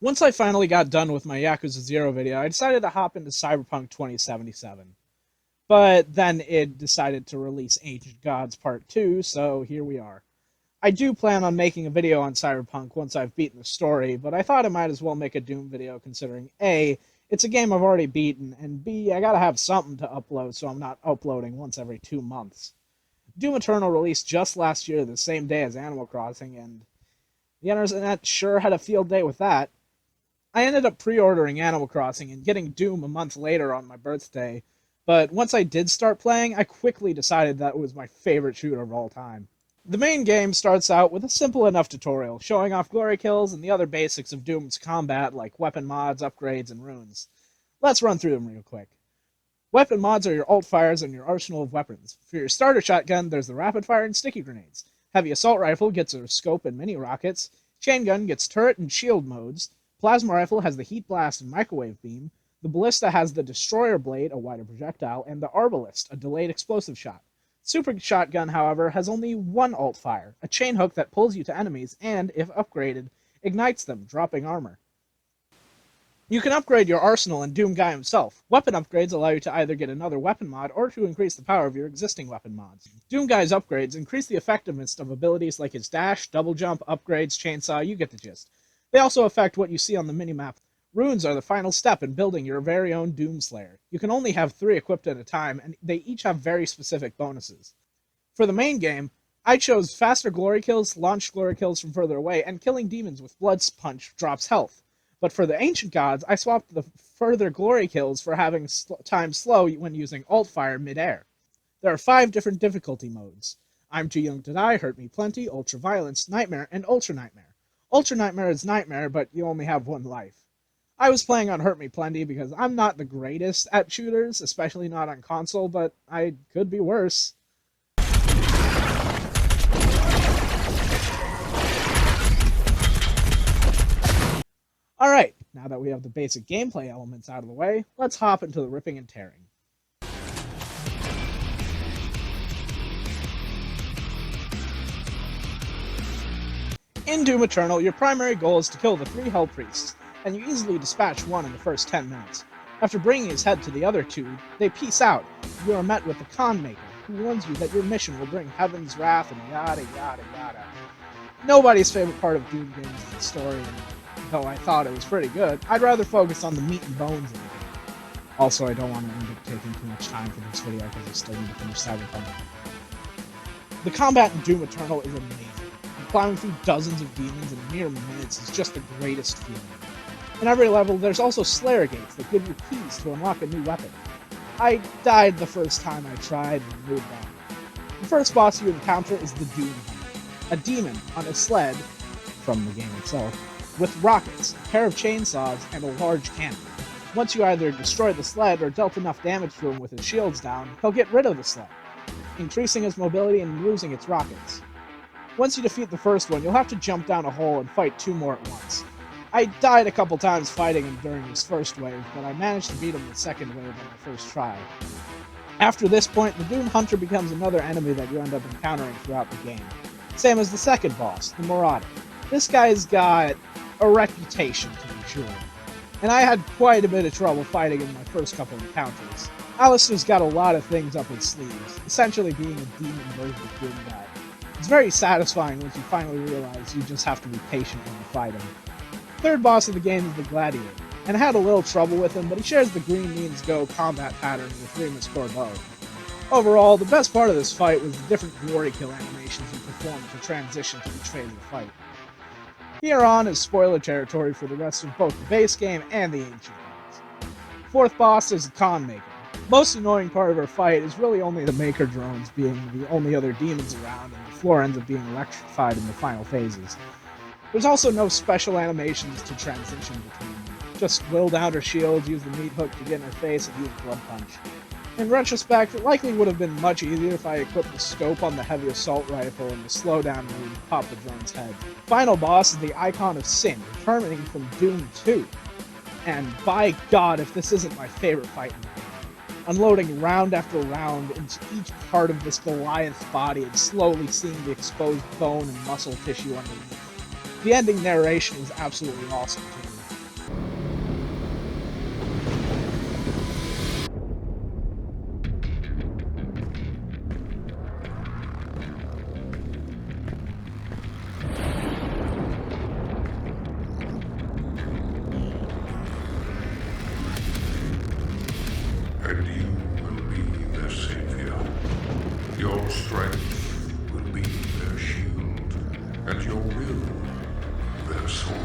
Once I finally got done with my Yakuza 0 video, I decided to hop into Cyberpunk 2077. But then it decided to release Ancient Gods Part 2, so here we are. I do plan on making a video on Cyberpunk once I've beaten the story, but I thought I might as well make a Doom video considering A, it's a game I've already beaten, and B, I gotta have something to upload so I'm not uploading once every 2 months. Doom Eternal released just last year, the same day as Animal Crossing, and the internet sure had a field day with that. I ended up pre-ordering Animal Crossing and getting Doom a month later on my birthday, but once I did start playing, I quickly decided that it was my favorite shooter of all time. The main game starts out with a simple enough tutorial, showing off glory kills and the other basics of Doom's combat like weapon mods, upgrades, and runes. Let's run through them real quick. Weapon mods are your alt fires and your arsenal of weapons. For your starter shotgun, there's the rapid fire and sticky grenades. Heavy assault rifle gets a scope and mini rockets. Chain gun gets turret and shield modes. Plasma rifle has the heat blast and microwave beam. The ballista has the destroyer blade, a wider projectile, and the arbalist, a delayed explosive shot. Super shotgun, however, has only one alt fire, a chain hook that pulls you to enemies and, if upgraded, ignites them, dropping armor. You can upgrade your arsenal in Doom Guy himself. Weapon upgrades allow you to either get another weapon mod or to increase the power of your existing weapon mods. Doom Guy's upgrades increase the effectiveness of abilities like his dash, double jump, upgrades, chainsaw, you get the gist. They also affect what you see on the minimap. Runes are the final step in building your very own Doomslayer. You can only have 3 equipped at a time, and they each have very specific bonuses. For the main game, I chose faster glory kills, launched glory kills from further away, and killing demons with blood punch drops health. But for the Ancient Gods, I swapped the further glory kills for having time slow when using alt fire midair. There are 5 different difficulty modes. I'm Too Young to Die, Hurt Me Plenty, Ultra Violence, Nightmare, and Ultra Nightmare. Ultra Nightmare is Nightmare, but you only have 1 life. I was playing on Hurt Me Plenty because I'm not the greatest at shooters, especially not on console, but I could be worse. Alright, now that we have the basic gameplay elements out of the way, let's hop into the ripping and tearing. In Doom Eternal, your primary goal is to kill the 3 Hell Priests, and you easily dispatch one in the first 10 minutes. After bringing his head to the other 2, they peace out. You are met with the Con Maker, who warns you that your mission will bring Heaven's Wrath and yada yada yada. Nobody's favorite part of Doom games is the story, and though I thought it was pretty good, I'd rather focus on the meat and bones of the game. Also, I don't want to end up taking too much time for this video because I still need to finish Cyberpunk. The combat in Doom Eternal is amazing. Plowing through dozens of demons in mere minutes is just the greatest feeling. In every level, there's also Slayer gates that give you keys to unlock a new weapon. I died the first time I tried and moved on. The first boss you encounter is the Doom Hunter, a demon on a sled, from the game itself, with rockets, a pair of chainsaws, and a large cannon. Once you either destroy the sled or dealt enough damage to him with his shields down, he'll get rid of the sled, increasing its mobility and losing its rockets. Once you defeat the first one, you'll have to jump down a hole and fight 2 more at once. I died a couple times fighting him during his first wave, but I managed to beat him the second wave on the first try. After this point, the Doom Hunter becomes another enemy that you end up encountering throughout the game. Same as the second boss, the Marauder. This guy's got a reputation, to be sure, and I had quite a bit of trouble fighting him in my first couple encounters. Alistair's got a lot of things up his sleeves, essentially being a demon version of Doom Guy. It's very satisfying once you finally realize you just have to be patient when you fight him. The third boss of the game is the Gladiator, and I had a little trouble with him, but he shares the Green Means Go combat pattern with Remus Corbeau. Overall, the best part of this fight was the different glory kill animations you performed to transition to each phase of the fight. Here on is spoiler territory for the rest of both the base game and the Ancient Gods. Fourth boss is the Con Maker. Most annoying part of our fight is really only the Maker drones being the only other demons around, and the floor ends up being electrified in the final phases. There's also no special animations to transition between them. Just whittle down her shield, use the meat hook to get in her face, and use Blood Punch. In retrospect, it likely would have been much easier if I equipped the scope on the heavy assault rifle and the slowdown move to pop the drone's head. Final boss is the Icon of Sin, returning from Doom 2. And by God, if this isn't my favorite fight in the game. Unloading round after round into each part of this Goliath's body and slowly seeing the exposed bone and muscle tissue underneath. The ending narration is absolutely awesome too. And you will be their savior. Your strength will be their shield, and your will their sword.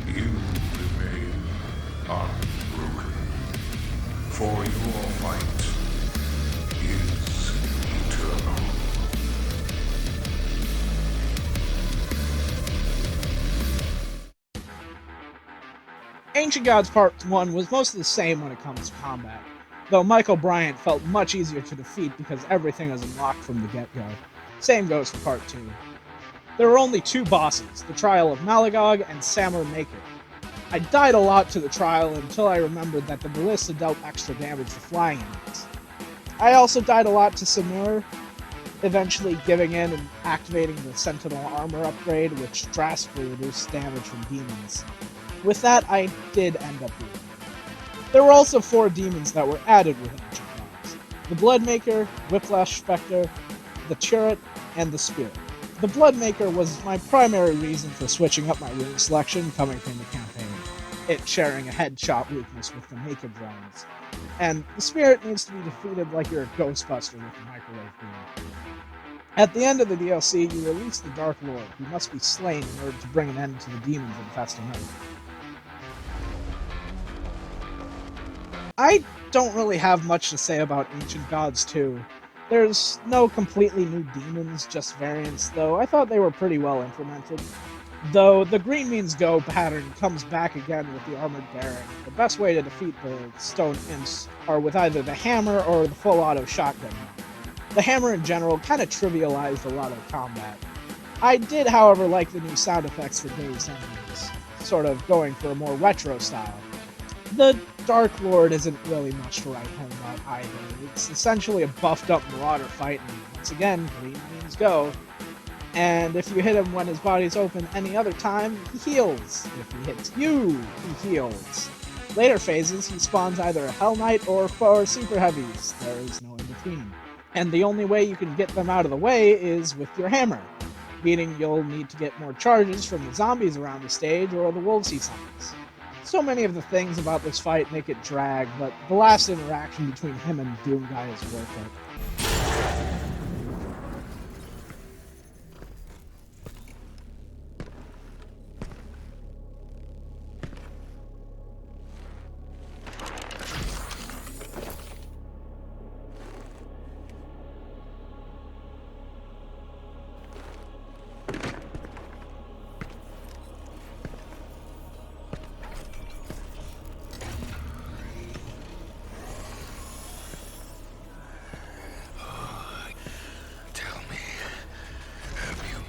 You remain unbroken, for your fight is eternal. Ancient Gods Part 1 was mostly the same when it comes to combat, though Michael Bryant felt much easier to defeat because everything was unlocked from the get-go. Same goes for Part 2. There were only two bosses, the Trial of Malagog and Samur Maker. I died a lot to the Trial until I remembered that the Ballista dealt extra damage to flying enemies. I also died a lot to Samur, eventually giving in and activating the Sentinel armor upgrade, which drastically reduced damage from demons. With that, I did end up losing. There were also 4 demons that were added with Ancient Gods: the Bloodmaker, Whiplash Spectre, the Turret, and the Spirit. The Bloodmaker was my primary reason for switching up my rune selection coming from the campaign, it sharing a headshot weakness with the Maker drones. And the Spirit needs to be defeated like you're a Ghostbuster with a microwave beam. At the end of the DLC, you release the Dark Lord, who must be slain in order to bring an end to the demons infesting Earth. I don't really have much to say about Ancient Gods 2. There's no completely new demons, just variants, though I thought they were pretty well implemented. Though the green means go pattern comes back again with the Armored Baron, the best way to defeat the Stone Imps are with either the hammer or the full auto shotgun. The hammer in general kind of trivialized a lot of combat. I did, however, like the new sound effects for Dazed enemies, sort of going for a more retro style. The Dark Lord isn't really much to write home about either. It's essentially a buffed up Marauder fight, and once again, green means go. And if you hit him when his body's open any other time, he heals. If he hits you, he heals. Later phases, he spawns either a Hell Knight or 4 Super Heavies. There is no in between. And the only way you can get them out of the way is with your hammer, meaning you'll need to get more charges from the zombies around the stage or the wolves he summons. So many of the things about this fight make it drag, but the last interaction between him and Doomguy is worth it.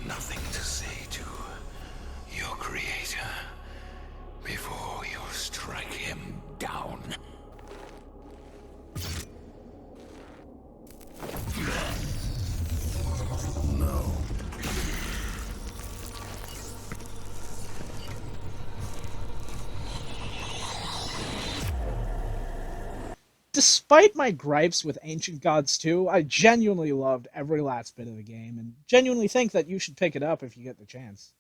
Nothing to say to your creator before you strike him down. No. Despite my gripes with Ancient Gods 2, I genuinely loved every last bit of the game, and genuinely think that you should pick it up if you get the chance.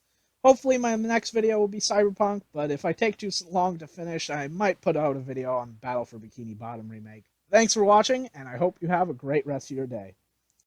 Hopefully my next video will be Cyberpunk, but if I take too long to finish, I might put out a video on Battle for Bikini Bottom remake. Thanks for watching, and I hope you have a great rest of your day.